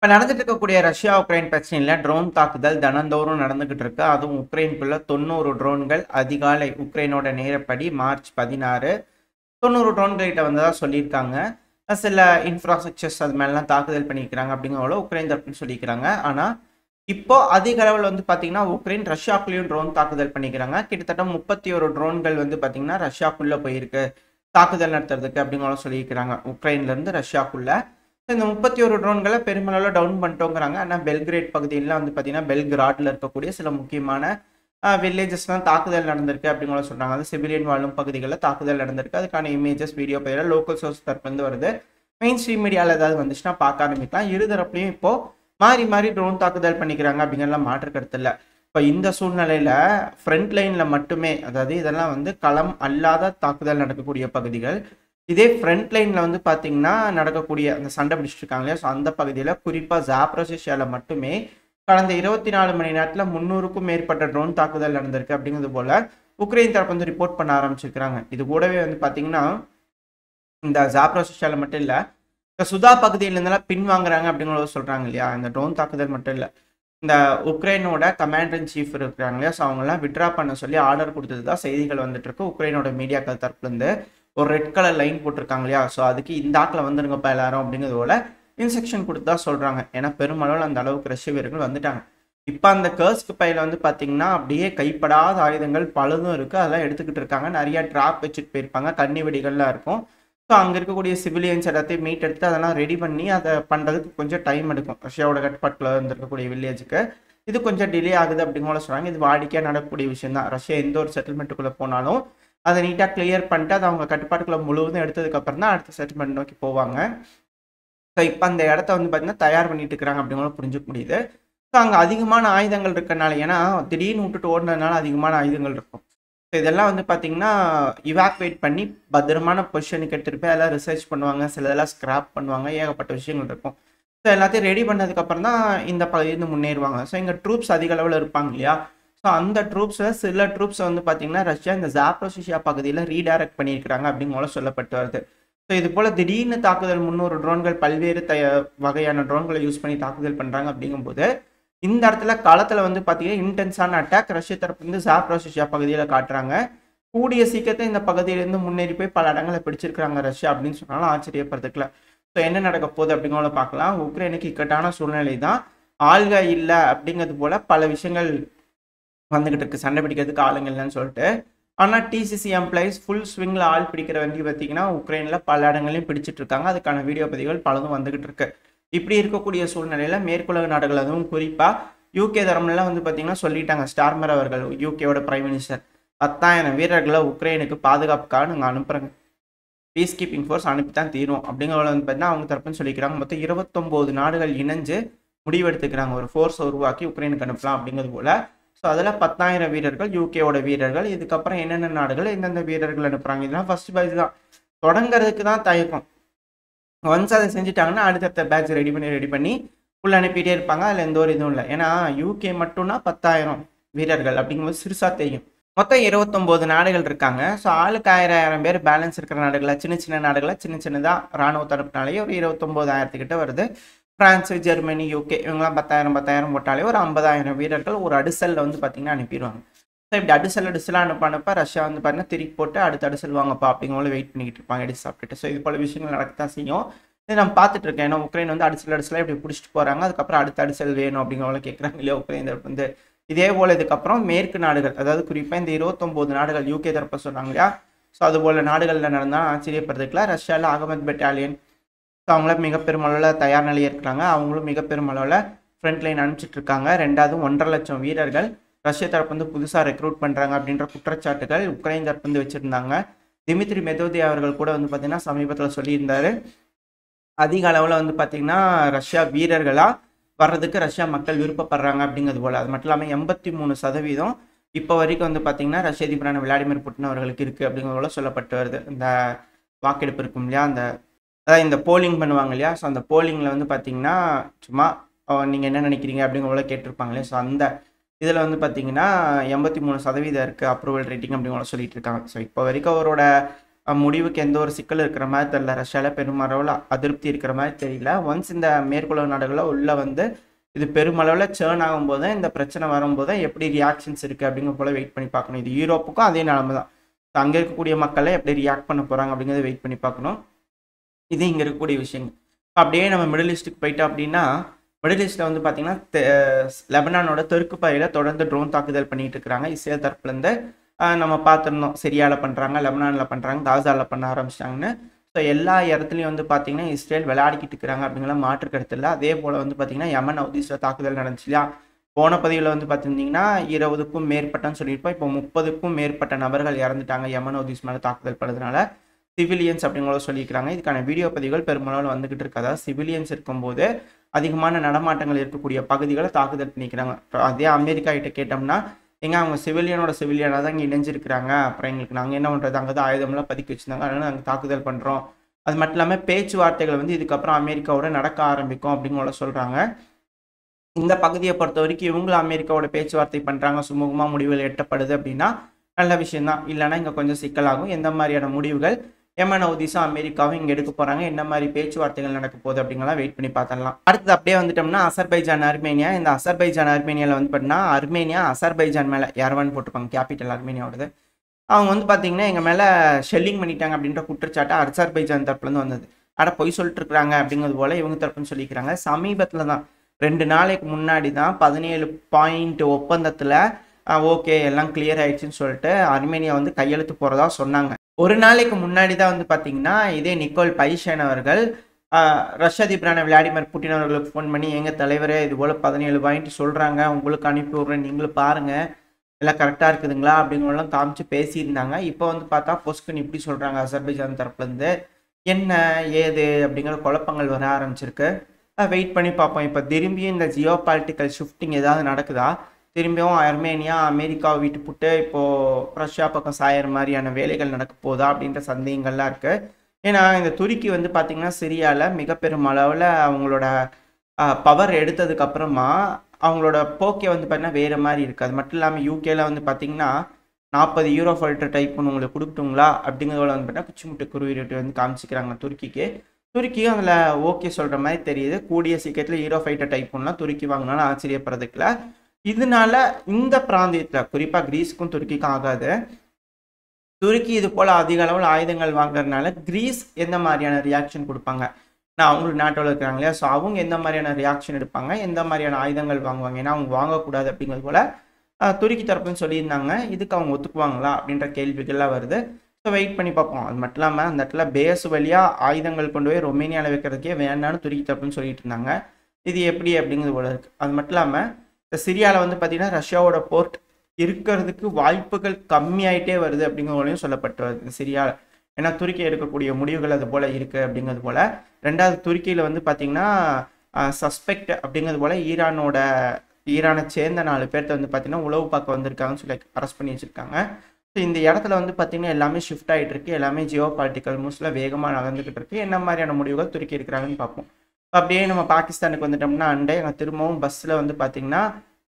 இப்ப நடந்துட்டு இருக்கக்கூடிய ரஷ்யா உக்ரைன் பிரச்சனையில ட்ரோன் தாக்குதல் தினந்தோறும் நடந்துகிட்டு இருக்கு. அதுவும் உக்ரைனுக்குள்ள 90 ட்ரோன்கள் அதிகாலை உக்ரைனோட நேரப்படி மார்ச் 16 90 ட்ரோன்கள் கிட்ட வந்ததா சொல்லியிருக்காங்க. சில இன்ஃப்ராஸ்ட்ரக்சர்ஸ் அது மேலாம் தாக்குதல் பண்ணியிருக்கிறாங்க அப்படிங்கிறத உக்ரைன் தரப்புன்னு சொல்லியிருக்கிறாங்க. ஆனா இப்போ அதிக அளவில் வந்து பார்த்தீங்கன்னா உக்ரைன் ரஷ்யாக்குள்ளேயும் ட்ரோன் தாக்குதல் பண்ணிக்கிறாங்க. கிட்டத்தட்ட 31 ட்ரோன்கள் வந்து பார்த்தீங்கன்னா ரஷ்யாக்குள்ள போயிருக்கு தாக்குதல் நடத்துறதுக்கு அப்படிங்கிறத சொல்லியிருக்கிறாங்க. உக்ரைன்ல இருந்து ரஷ்யாக்குள்ள இந்த 31 ட்ரோன்களை பெருமளவில் டவுன் பண்ணிட்டோங்கிறாங்க. ஆனால் பெல்கிரேட் பகுதியில் வந்து பார்த்தீங்கன்னா பெல்கிராட்ல இருக்கக்கூடிய சில முக்கியமான வில்லேஜஸ்லாம் தாக்குதல் நடந்திருக்கு அப்படிங்கிற சொல்றாங்க. அது சிவிலியன் வாழும் பகுதிகளில் தாக்குதல் நடந்திருக்கு. அதுக்கான இமேஜஸ் வீடியோ பதிவில் லோக்கல் சோர்ஸ் தரப்புலேருந்து வருது. மெயின் ஸ்ட்ரீம் மீடியாவில் ஏதாவது வந்துச்சுன்னா பார்க்க ஆரம்பிக்கலாம். இருதரப்புலையும் இப்போ மாறி மாறி ட்ரோன் தாக்குதல் பண்ணிக்கிறாங்க அப்படிங்கிறலாம் மாற்று கருத்து இல்லை. இப்போ இந்த சூழ்நிலையில ஃப்ரண்ட் லைன்ல மட்டுமே, அதாவது இதெல்லாம் வந்து களம் அல்லாத தாக்குதல் நடக்கக்கூடிய பகுதிகள். இதே ஃப்ரண்ட் லைன்ல வந்து பார்த்தீங்கன்னா நடக்கக்கூடிய அந்த சண்டை பிடிச்சிட்டு இருக்காங்க இல்லையா, ஸோ அந்த பகுதியில் குறிப்பாக ஜாப்ரோசிஷியாவில் மட்டுமே கடந்த 24 மணி நேரத்தில் 300க்கும் மேற்பட்ட ட்ரோன் தாக்குதல் நடந்திருக்கு அப்படிங்கிறது போல உக்ரைன் தரப்பு வந்து ரிப்போர்ட் பண்ண ஆரம்பிச்சிருக்கிறாங்க. இது கூடவே வந்து பார்த்தீங்கன்னா இந்த ஜாப்ரோசிஷியாவில் மட்டும் இல்லை, இந்த சுதா பகுதியிலேருந்தெல்லாம் பின்வாங்குறாங்க அப்படிங்கிறத சொல்றாங்க இல்லையா. இந்த ட்ரோன் தாக்குதல் மட்டும் இல்லை, இந்த உக்ரைனோட கமாண்டர் இன் சீஃப் இருக்கிறாங்க இல்லையா, ஸோ அவங்கெல்லாம் விட்ரா பண்ண சொல்லி ஆர்டர் கொடுத்தது தான் செய்திகள் வந்துட்டு இருக்கு. உக்ரைனோட மீடியாக்கள் தரப்புலேருந்து ஒரு ரெட் கலர் லைன் போட்டிருக்காங்க இல்லையா, ஸோ அதுக்கு இந்த ஆக்கில் வந்துருங்கப்பா எல்லாரும் அப்படிங்கிறது போல இன்ஸ்ட்ரக்ஷன் கொடுத்து தான் சொல்றாங்க. ஏன்னா பெருமளவில் அந்த அளவுக்கு ரஷ்ய வீரர்கள் வந்துட்டாங்க. இப்போ அந்த கர்ஸ்க் பையில வந்து பார்த்தீங்கன்னா அப்படியே கைப்படாத ஆயுதங்கள் பலதும் இருக்கு. அதெல்லாம் எடுத்துக்கிட்டு இருக்காங்க. நிறைய ட்ராப் வச்சுட்டு போயிருப்பாங்க. கண்ணி வெடிகள்லாம் இருக்கும். ஸோ அங்கே இருக்கக்கூடிய சிவிலியன்ஸ் எல்லாத்தையும் மீட் எடுத்து அதெல்லாம் ரெடி பண்ணி அதை பண்ணுறதுக்கு கொஞ்சம் டைம் எடுக்கும். ரஷ்யாவோட கட்டுப்பாட்டில் இருந்திருக்கக்கூடிய வில்லேஜுக்கு இது கொஞ்சம் டிலே ஆகுது அப்படிங்கிற சொல்கிறாங்க. இது வாடிக்கையாக நடக்கக்கூடிய விஷயம் தான். ரஷ்யா எந்த ஒரு செட்டில்மெண்ட்டுக்குள்ளே போனாலும் அதை நீட்டாக கிளியர் பண்ணிட்டு அதை அவங்க கட்டுப்பாட்டுக்குள்ள முழுவதும் எடுத்ததுக்கப்புறம் தான் அடுத்த செட்டில்மெண்ட் நோக்கி போவாங்க. ஸோ இப்போ அந்த இடத்த வந்து பார்த்தீங்கன்னா தயார் பண்ணிட்டு இருக்கிறாங்க அப்படிங்கிற புரிஞ்சுக்க முடியுது. ஸோ அங்கே அதிகமான ஆயுதங்கள் இருக்கிறனால, ஏன்னா திடீர்னு விட்டுட்டு ஓடுனதுனால அதிகமான ஆயுதங்கள் இருக்கும். ஸோ இதெல்லாம் வந்து பார்த்தீங்கன்னா இவாக்குவேட் பண்ணி பத்திரமான பொசிஷனுக்கு எடுத்துகிட்டு போய் அதெல்லாம் ரிசர்ச் பண்ணுவாங்க. சில இதெல்லாம் ஸ்கிராப் பண்ணுவாங்க. ஏகப்பட்ட விஷயங்கள் இருக்கும். ஸோ எல்லாத்தையும் ரெடி பண்ணதுக்கப்புறம் தான் இந்த பகுதியிலேருந்து முன்னேறுவாங்க. ஸோ இங்கே ட்ரூப்ஸ் அதிக அளவில் இருப்பாங்க இல்லையா, ஸோ அந்த ட்ரூப்ஸில் சில ட்ரூப்ஸை வந்து பார்த்தீங்கன்னா ரஷ்யா இந்த ஜாப்ரோசிஷியா பகுதியில் ரீடைரக்ட் பண்ணியிருக்கிறாங்க அப்படிங்கிற சொல்லப்பட்டு வருது. ஸோ இது போல் திடீர்னு தாக்குதல் 300 ட்ரோன்கள் பல்வேறு வகையான ட்ரோன்களை யூஸ் பண்ணி தாக்குதல் பண்ணுறாங்க. அப்படிங்கும்போது இந்த இடத்துல களத்தில் வந்து பார்த்தீங்கன்னா இன்டென்ஸான அட்டாக் ரஷ்ய தரப்பு வந்து ஜாப்ரோசிஷியா பகுதியில் காட்டுறாங்க. கூடிய சீக்கிரத்தை இந்த பகுதியிலேருந்து முன்னேறி போய் பல இடங்களை பிடிச்சிருக்கிறாங்க ரஷ்யா அப்படின்னு சொன்னாலும் ஆச்சரியப்படுறதுக்குல. ஸோ என்ன நடக்க போகுது அப்படிங்கிறத பார்க்கலாம். உக்ரைனுக்கு இக்கட்டான சூழ்நிலை தான். ஆள்க இல்லை அப்படிங்கிறது போல பல விஷயங்கள் வந்துகிட்டு இருக்கு, சண்டை பிடிக்கிறதுக்கு ஆளுங்க இல்லைன்னு சொல்லிட்டு. ஆனால் டிசிசி எம்ப்ளாயிஸ் ஃபுல் ஸ்விங்கில் ஆள் பிடிக்கிற வண்டி பார்த்தீங்கன்னா உக்ரைனில் பல இடங்களையும் பிடிச்சிட்டு இருக்காங்க. அதுக்கான வீடியோ பதிவுகள் பலதும் வந்துகிட்டு இருக்கு. இப்படி இருக்கக்கூடிய சூழ்நிலையில் மேற்குலக நாடுகள், அதுவும் குறிப்பாக யூகே தரம்லாம் வந்து பார்த்தீங்கன்னா சொல்லிட்டாங்க. ஸ்டார்மர் அவர்கள், யூகேவோட பிரைம் மினிஸ்டர், 10,000 வீரர்களை உக்ரைனுக்கு பாதுகாப்புக்காக நாங்கள் அனுப்புகிறோங்க, பீஸ் கீப்பிங் ஃபோர்ஸ் அனுப்பித்தான் தீரும் அப்படிங்கிறத வந்து பார்த்தீங்கன்னா அவங்க தரப்புன்னு சொல்லிக்கிறாங்க. மொத்தம் 29 நாடுகள் இணைஞ்சு முடிவெடுத்துக்கிறாங்க ஒரு ஃபோர்ஸை உருவாக்கி உக்ரைனுக்கு அனுப்பலாம் அப்படிங்கிறது போல. ஸோ அதில் 10,000 வீரர்கள் யூகேவோட வீரர்கள். இதுக்கப்புறம் என்னென்ன நாடுகள் எந்தெந்த வீரர்கள் அனுப்புகிறாங்க, இதெல்லாம் ஃபர்ஸ்ட் பேட்ச் தான். தொடங்கிறதுக்கு தான் தயக்கம். ஒன்ஸ் அதை செஞ்சுட்டாங்கன்னா அடுத்தடுத்த பேட்ச் ரெடி பண்ணி உள்ள அனுப்பிட்டே இருப்பாங்க. அதில் எந்த ஒரு இதுவும் இல்லை. ஏன்னா யூகே மட்டும்னா 10,000 வீரர்கள் அப்படிங்கும்போது சிறுசா தெரியும். மொத்தம் 29 நாடுகள் இருக்காங்க. ஸோ ஆளுக்கு 1000 பேர் பேலன்ஸ் இருக்கிற நாடுகளை, சின்ன சின்ன நாடுகளை சின்ன சின்னதாக ராணுவ தரப்புனாலேயே ஒரு 29,000 கிட்ட வருது. பிரான்ஸ், ஜெர்மனி, யூகே இவங்கெல்லாம் 10,000 போட்டாலே ஒரு 50,000 வீரர்கள் ஒரு அடிசலில் வந்து பார்த்தீங்கன்னா அனுப்பிடுவாங்க. ஸோ இப்படி அடிசலாக அனுப்ப ரஷ்யா வந்து பார்த்தீங்கன்னா திருப்பி போட்டு அடுத்த அடிசல் வாங்கப்பா அப்படிங்கிற வெயிட் பண்ணிக்கிட்டு இருப்பாங்க அடிச்சு சாப்பிட்டுட்டு. ஸோ இது போல விஷயங்கள் நடக்கத்தான் செய்யும். இது நம்ம பார்த்துட்டு இருக்கேன். ஏன்னா உக்ரைன் வந்து அடிசலாக இப்படி பிடிச்சிட்டு போகிறாங்க. அதுக்கப்புறம் அடுத்த அடிசல் வேணும் அப்படிங்கிறவங்கள கேட்குறாங்க இல்லையா உக்ரைன் தரப்பு வந்து. இதே போல் இதுக்கப்புறம் மேற்கு நாடுகள், அதாவது குறிப்பாக இந்த 29 நாடுகள் யூகே தரப்ப சொன்னாங்க இல்லையா, ஸோ அது போல் நாடுகளில் நடந்தால் ஆச்சரியப்படுறதுக்குலாம் ரஷ்யாவில் அகமத் பெட்டாலியன், ஸோ அவங்கள மிக பெருமளவில் தயார் நிலையில் இருக்கிறாங்க. அவங்களும் மிக பெருமளவில் ஃப்ரண்ட் லைன் அனுப்பிச்சிட்டு இருக்காங்க. ரெண்டாவது 1.5 லட்சம் வீரர்கள் ரஷ்ய தரப்பு வந்து புதுசாக ரெக்ரூட் பண்ணுறாங்க அப்படின்ற குற்றச்சாட்டுகள் உக்ரைன் தரப்பு வந்து வச்சுருந்தாங்க. திமித்ரி மெதோதியா அவர்கள் கூட வந்து பார்த்தீங்கன்னா சமீபத்தில் சொல்லியிருந்தாரு, அதிக அளவில் வந்து பார்த்தீங்கன்னா ரஷ்யா வீரர்களாக வர்றதுக்கு ரஷ்யா மக்கள் விருப்பப்படுறாங்க அப்படிங்கிறது போல். அது மட்டும் இல்லாமல் 83% இப்போ வரைக்கும் வந்து பார்த்தீங்கன்னா ரஷ்ய அதிபரான விளாடிமிர் புட்டின் அவர்களுக்கு இருக்குது அப்படிங்கிறது போல சொல்லப்பட்டு வருது. இந்த வாக்கெடுப்பு இருக்கும் இல்லையா, அதாவது இந்த போலிங் பண்ணுவாங்க இல்லையா, ஸோ அந்த போலிங்கில் வந்து பார்த்தீங்கன்னா சும்மா நீங்கள் என்ன நினைக்கிறீங்க அப்படிங்கிற கேட்டிருப்பாங்க இல்லையா, ஸோ அந்த இதில் வந்து பார்த்தீங்கன்னா 83% இருக்குது அப்ரூவல் ரேட்டிங் அப்படிங்கிற சொல்லிட்டு இருக்காங்க. ஸோ இப்போ வரைக்கும் அவரோட முடிவுக்கு எந்த ஒரு சிக்கல் இருக்கிற மாதிரி தெரியல. ரஷ்யாவில் பெருமளவில் அதிருப்தி இருக்கிற மாதிரி தெரியல. ஒன்ஸ் இந்த மேற்குலக நாடுகளில் உள்ள வந்து இது பெருமளவில் சேர்ன் ஆகும்போது இந்த பிரச்சனை வரும்போது எப்படி ரியாக்ஷன்ஸ் இருக்குது அப்படிங்கிற போல வெயிட் பண்ணி பார்க்கணும். இது யூரோப்புக்கும் அதே நிலைமை தான். அங்கே இருக்கக்கூடிய மக்களை எப்படி ரியாக்ட் பண்ண போகிறாங்க அப்படிங்கிறத வெயிட் பண்ணி பார்க்கணும். இது இங்கே இருக்கக்கூடிய விஷயங்கள். அப்படியே நம்ம மிடில் ஈஸ்ட்டுக்கு போயிட்டோம் அப்படின்னா, மிடில் ஈஸ்ட்டில் வந்து பார்த்திங்கன்னா லெபனானோட தெற்கு பகுதியில் தொடர்ந்து ட்ரோன் தாக்குதல் பண்ணிகிட்டு இருக்கிறாங்க. இஸ்ரேல் தரப்புலேருந்து நம்ம பார்த்துருந்தோம். சிரியாவில் பண்ணுறாங்க, லெபனானில் பண்ணுறாங்க, காசாவில் பண்ண ஆரம்பிச்சிட்டாங்கன்னு. ஸோ எல்லா இடத்துலையும் வந்து பார்த்திங்கன்னா இஸ்ரேல் விளையாடிக்கிட்டு இருக்கிறாங்க அப்படிங்கிற மாற்று கருத்து இல்லை. அதே போல் வந்து பார்த்திங்கன்னா யமன் ஹவுதீஸில் தாக்குதல் நடந்துச்சு இல்லையா? போன பதிவில் வந்து பார்த்துருந்தீங்கன்னா 20க்கும் மேற்பட்டன்னு சொல்லியிருப்போம். இப்போ 30க்கும் மேற்பட்ட நபர்கள் இறந்துட்டாங்க யமன் ஹவுதீஸ் மேலே தாக்குதல் பண்ணுறதுனால. சிவிலியன்ஸ் அப்படிங்களோ சொல்லியிருக்கிறாங்க. இதுக்கான வீடியோ பதிவுகள் பெரும்பாலும் வந்துகிட்டு இருக்காதா. சிவிலியன்ஸ் இருக்கும்போது அதிகமான நடமாட்டங்கள் இருக்கக்கூடிய பகுதிகளை தாக்குதல் பண்ணிக்கிறாங்க. அதே அமெரிக்கா கிட்ட கேட்டோம்னா, எங்க அவங்க சிவிலியனாக தான் இங்கே இணைஞ்சிருக்கிறாங்க, அப்புறம் எங்களுக்கு நாங்கள் என்ன பண்ணுறது, அங்கே தான் ஆயுதம்லாம் பதுக்கி வச்சுருந்தாங்க, அதனால் நாங்கள் தாக்குதல் பண்ணுறோம். அது மட்டும் இல்லாமல் பேச்சுவார்த்தைகள் வந்து இதுக்கப்புறம் அமெரிக்காவோட நடக்க ஆரம்பிக்கும் அப்படிங்கள சொல்கிறாங்க. இந்த பகுதியை பொறுத்த வரைக்கும் இவங்களும் அமெரிக்காவோட பேச்சுவார்த்தை பண்ணுறாங்க, சுமூகமாக முடிவுகள் எட்டப்படுது அப்படின்னா நல்ல விஷயம்தான். இல்லைன்னா இங்கே கொஞ்சம் சிக்கலாகும். எந்த மாதிரியான முடிவுகள் யமன் ஹவுதீஸும் அமெரிக்காவும் இங்கே எடுக்க போகிறாங்க, என்ன மாதிரி பேச்சுவார்த்தைகள் நடக்க போகுது அப்படிங்கலாம் வெயிட் பண்ணி பார்த்துடலாம். அடுத்தது அப்படியே வந்துட்டோம்னா அசர்பைஜான் அர்மேனியா. இந்த அசர்பைஜான் அர்மேனியாவில் வந்து பார்த்தீங்கன்னா அர்மேனியா அசர்பைஜான் மேலே யார்வான்னு போட்டிருப்பாங்க, கேபிட்டல் அர்மேனியாவோடது. அவங்க வந்து பார்த்தீங்கன்னா எங்கள் மேலே ஷெல்லிங் பண்ணிட்டாங்க அப்படின்ற குற்றச்சாட்டு அசர்பைஜான் தரப்புலேருந்து வந்தது. பொய் சொல்லிட்டு இருக்கிறாங்க அப்படிங்கிறது போல் இவங்க தரப்புன்னு சொல்லிக்கிறாங்க. சமீபத்தில் தான் 2 நாளைக்கு முன்னாடி தான் 17 பாயிண்ட் ஒப்பந்தத்தில் ஓகே எல்லாம் கிளியர் ஆயிடுச்சுன்னு சொல்லிட்டு அர்மேனியா வந்து கையெழுத்து போகிறதா சொன்னாங்க. ஒரு நாளைக்கு முன்னாடி தான் வந்து பார்த்தீங்கன்னா இதே நிக்கோல் பைஷன் அவர்கள் ரஷ்ய அதிபரான விளாடிமிர் புட்டின் அவர்களுக்கு ஃபோன் பண்ணி, எங்கள் தலைவரே இது போல் 17 பாயிண்ட் சொல்கிறாங்க, உங்களுக்கு அனுப்பி விட்றேன், நீங்களும் பாருங்கள் எல்லாம் கரெக்டாக இருக்குதுங்களா அப்படிங்கிறலாம் காமிச்சு பேசியிருந்தாங்க. இப்போ வந்து பார்த்தா பொஸ்குன்னு இப்படி சொல்கிறாங்க அசர்பைஜான் தரப்புலேருந்து. என்ன ஏது அப்படிங்கிற குழப்பங்கள் வர ஆரம்பிச்சிருக்கு. வெயிட் பண்ணி பார்ப்போம். இப்போ திரும்பியும் இந்த ஜியோ பாலிட்டிக்கல் ஷிஃப்டிங் ஏதாவது நடக்குதா, திரும்பியும் அர்மேனியா அமெரிக்காவை விட்டு புட்டு இப்போது ரஷ்யா பக்கம் சாயிற மாதிரியான வேலைகள் நடக்க போதா அப்படின்ற சந்தேகங்கள்லாம் இருக்குது. ஏன்னா இந்த துருக்கி வந்து பார்த்திங்கன்னா சிரியாவில் மிக பெரும் அளவில் அவங்களோட பவர் எடுத்ததுக்கப்புறமா அவங்களோட போக்கே வந்து பார்த்திங்கன்னா வேறு மாதிரி இருக்குது. அது மட்டும் இல்லாமல் யூகேல வந்து பார்த்திங்கன்னா 40 யூரோ ஃபைட்டர் டைப் ஒன்று உங்களுக்கு கொடுக்கட்டுங்களா அப்படிங்கிறத வந்து பார்த்தீங்கன்னா குச்சி முட்டை குருவிட்டு வந்து காமிச்சிக்கிறாங்க துருக்கிக்கு. துருக்கியும் அதில் ஓகே சொல்கிற மாதிரி தெரியுது. கூடிய சீக்கிரத்தில் யூரோ ஃபைட்டர் டைப் ஒன்றுலாம் துருக்கி வாங்கினாலும் ஆச்சரியப்படுறதுக்குல. இதனால இந்த பிராந்தியத்தில் குறிப்பாக கிரீஸுக்கும் துருக்கிக்கும் ஆகாது. துருக்கி இது போல் அதிக அளவில் ஆயுதங்கள் வாங்குறதுனால கிரீஸ் எந்த மாதிரியான ரியாக்ஷன் கொடுப்பாங்க, நான் அவங்களுக்கு நாட்டோவில் இருக்கிறாங்க இல்லையா, ஸோ அவங்க எந்த மாதிரியான ரியாக்ஷன் எடுப்பாங்க, எந்த மாதிரியான ஆயுதங்கள் வாங்குவாங்க, ஏன்னா அவங்க வாங்கக்கூடாது அப்படிங்கிறது போல் துருக்கி தரப்புன்னு சொல்லியிருந்தாங்க. இதுக்கு அவங்க ஒத்துக்குவாங்களா அப்படின்ற கேள்விகள்லாம் வருது. ஸோ வெயிட் பண்ணி பார்ப்போம். அது மட்டும் இல்லாமல் அந்த இடத்துல பேஸ் வழியாக ஆயுதங்கள் கொண்டு போய் ரொமேனியாவில் வைக்கிறதுக்கே வேண்டான்னு துருக்கி தரப்புன்னு சொல்லிட்டு இருந்தாங்க. இது எப்படி அப்படிங்கிறது போல இருக்குது. அது மட்டும் இல்லாமல் இந்த சிரியாவில் வந்து பார்த்திங்கன்னா ரஷ்யாவோட போர்ட் இருக்கிறதுக்கு வாய்ப்புகள் கம்மியாயிட்டே வருது அப்படிங்கிறதையும் சொல்லப்பட்டு வருது சிரியாவில். ஏன்னா துருக்கி எடுக்கக்கூடிய முடிவுகள் அது போல் இருக்குது அப்படிங்கிறது போல். ரெண்டாவது துருக்கியில் வந்து பார்த்திங்கன்னா சஸ்பெக்ட் அப்படிங்கிறது போல் ஈரானை சேர்ந்த 4 பேர்த்த வந்து பார்த்திங்கன்னா உளவு பார்க்க வந்திருக்காங்கன்னு சொல்லி அரெஸ்ட் பண்ணி வச்சுருக்காங்க. ஸோ இந்த இடத்துல வந்து பார்த்திங்கன்னா எல்லாமே ஷிஃப்ட் ஆகிட்டு இருக்குது. எல்லாமே ஜியோ பாலிட்டிக்கல் மூவ்ஸில் வேகமாக நடந்துக்கிட்டு இருக்குது. என்ன மாதிரியான முடிவுகள் துருக்கி இருக்கிறாங்கன்னு பார்ப்போம். அப்படியே நம்ம பாகிஸ்தானுக்கு வந்துட்டோம்னா அங்கே திரும்பவும் பஸ்ஸில் வந்து பார்த்திங்கன்னா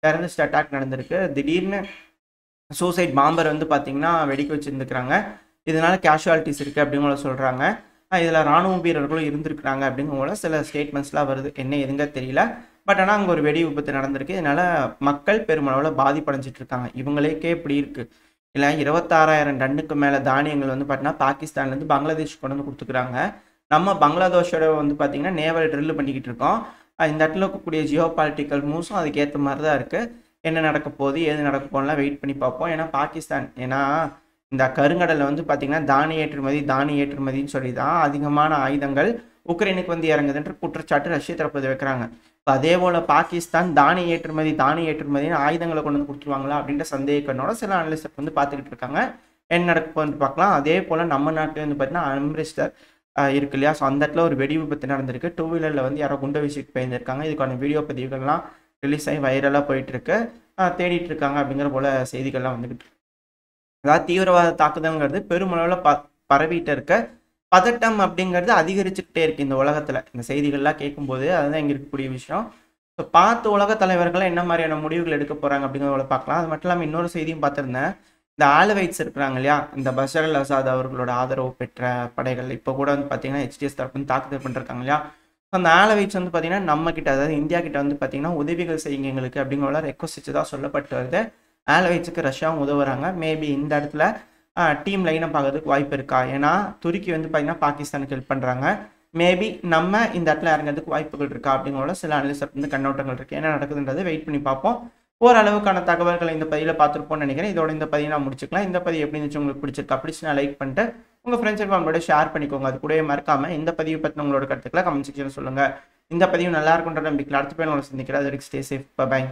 டெரரிஸ்ட் அட்டாக் நடந்திருக்கு. திடீர்னு சூசைட் பாம்பர் வந்து பார்த்திங்கன்னா வெடிக்க வச்சுருந்துக்கிறாங்க. இதனால் கேஷுவாலிட்டிஸ் இருக்குது அப்படிங்கிற சொல்கிறாங்க. இதில் இராணுவ வீரர்களும் இருந்திருக்கிறாங்க அப்படிங்கிற சில ஸ்டேட்மெண்ட்ஸ்லாம் வருது. என்ன எதுங்க தெரியல. பட் ஆனால் அங்கே ஒரு வெடி விபத்து நடந்திருக்கு. இதனால் மக்கள் பெருமளவில் பாதிப்படைஞ்சிட்டு இருக்காங்க. இவங்களுக்கே இப்படி இருக்குது. இல்லை 26,000 டன்னுக்கு மேலே தானியங்கள் வந்து பார்த்தீங்கன்னா பாகிஸ்தான்லேருந்து பங்களாதேஷ் கொண்டு வந்து கொடுத்துக்கிறாங்க. நம்ம பங்களாதேஷோட வந்து பார்த்திங்கன்னா நேவல் ட்ரில் பண்ணிக்கிட்டு இருக்கோம். இந்த இடத்துல இருக்கக்கூடிய ஜியோ பாலிட்டிக்கல் மூவ்ஸும் அதுக்கேற்ற மாதிரி தான் இருக்குது. என்ன நடக்க போகுது ஏது நடக்க போகலாம் வெயிட் பண்ணி பார்ப்போம். ஏன்னா இந்த கருங்கடலில் வந்து பார்த்திங்கன்னா தானிய ஏற்றுமதின்னு சொல்லி தான் அதிகமான ஆயுதங்கள் உக்ரைனுக்கு வந்து இறங்குதுன்ற குற்றச்சாட்டு ரஷ்ய தரப்பு வைக்கிறாங்க. இப்போ அதே போல் பாகிஸ்தான் தானிய ஏற்றுமதின்னு ஆயுதங்களை கொண்டு வந்து கொடுத்துருவாங்களா அப்படின்ற சந்தேகனோட சில அனலிஸ்ட் வந்து பார்த்துக்கிட்டு இருக்காங்க. என்ன நடக்க போகுதுன்னு பார்க்கலாம். அதே போல் நம்ம நாட்டில் வந்து பார்த்திங்கன்னா அம்ரிஸ்டர் இருக்கு இல்லையா, ஸோ அந்த இடத்துல ஒரு வெடி விபத்து நடந்திருக்கு. 2 வீலரில் வந்து யாரோ குண்டை வீசிட்டு போயிருந்திருக்காங்க. இதுக்கான வீடியோ பதிவுகள்லாம் ரிலீஸ் ஆகி வைரலாக போயிட்டுருக்கு. தேடிட்டு இருக்காங்க அப்படிங்கிற போல் செய்திகள்லாம் வந்துக்கிட்டு இருக்கு. அதாவது தீவிரவாத தாக்குதல்ங்கிறது பெருமளவில் பரவிட்டு இருக்க பதட்டம் அப்படிங்கிறது அதிகரிச்சுக்கிட்டே இருக்குது இந்த உலகத்தில். இந்த செய்திகள்லாம் கேட்கும்போது அதுதான் இங்கே இருக்கக்கூடிய விஷயம். ஸோ பார்த்து உலக தலைவர்கள் என்ன மாதிரியான முடிவுகள் எடுக்க போகிறாங்க அப்படிங்கிறத பார்க்கலாம். அது மட்டும் இல்லாமல் இன்னொரு செய்தியும் பார்த்துருந்தேன். இந்த ஆலவைட்ஸ் இருக்கிறாங்க இல்லையா, இந்த பஷர் அல் அசாத் அவர்களோட ஆதரவு பெற்ற படைகள் இப்போ கூட வந்து பார்த்தீங்கன்னா ஹெச்டிஎஸ் தரப்புன்னு தாக்குதல் பண்ணிருக்காங்க இல்லையா. அந்த ஆலவைட்ஸ் வந்து பார்த்தீங்கன்னா நம்ம கிட்ட, அதாவது இந்தியா கிட்ட வந்து பார்த்தீங்கன்னா உதவிகள் செய்யுங்க எங்களுக்கு அப்படிங்கிற ரெக்வஸ்ட் வச்சு தான் சொல்லப்பட்டு வருது. ஆலவைட்ஸுக்கு ரஷ்யாவும் உதவுறாங்க. மேபி இந்த இடத்துல டீம் லைனை பார்க்கறதுக்கு வாய்ப்பு இருக்கா? ஏன்னா துருக்கி வந்து பார்த்தீங்கன்னா பாகிஸ்தானுக்கு ஹெல்ப் பண்ணுறாங்க. மேபி நம்ம இந்த இடத்துல இறங்கிறதுக்கு வாய்ப்புகள் இருக்கா அப்படிங்கிற சில அனலிஸ்ட் வந்து கண்ணோட்டங்கள் இருக்குது. என்ன நடக்குதுன்றது வெயிட் பண்ணி பார்ப்போம். ஓரளவுக்கான தகவல்களை இந்த பதிவில் பார்த்துருப்போம்னு நினைக்கிறேன். இதோட இந்த பதிவை நான் முடிச்சுக்கலாம். இந்த பதிவு எப்படி இருந்துச்சு, உங்களுக்கு பிடிச்சிருக்கா? பிடிச்சி நான் லைக் பண்ணிட்டு உங்கள் ஃப்ரெண்ட்ஸ் அண்ட் ஃபேமிலியோட ஷேர் பண்ணிக்கோங்க. அது கூடவே மறக்காமல் இந்த பதிவு பற்றி உங்களோட கருத்துக்களை கமெண்ட் செக்ஷனில் சொல்லுங்கள். இந்த பதிவு நல்லா இருக்குன்ற நம்பிக்கையில் அடுத்த பேர் உங்களை சந்திக்கிறேன். அது வரைக்கும் ஸ்டே சேஃப். பை.